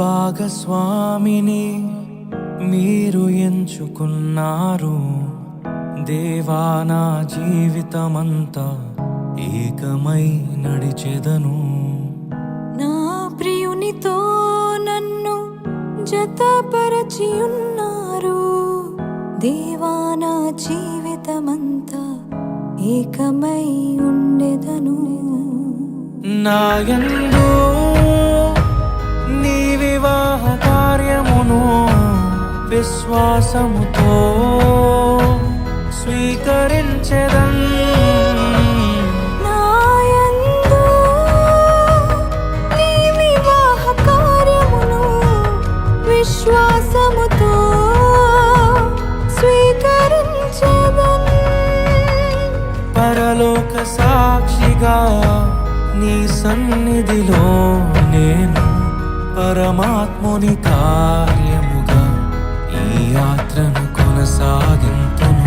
భాగస్వామిని మీరు ఎంచుకున్నారు దేవా. నా జీవితమంతా ఏకమై నడిచెదను. నా ప్రియునితో నన్ను జతపరచి ఉన్నారు దేవా. నా జీవితమంతా ఏకమై ఉండెదను. నాయందు నీ వివాహ కార్యమును విశ్వాసముతో స్వీకరించెదన్. నాయందు నీ వివాహ కార్యమును విశ్వాసముతో స్వీకరించెదన్. పరలోక సాక్షిగా నీ సన్నిధిలో నేను పరమాత్ముని కార్యముగా ఈ యాత్రను కొనసాగింతును.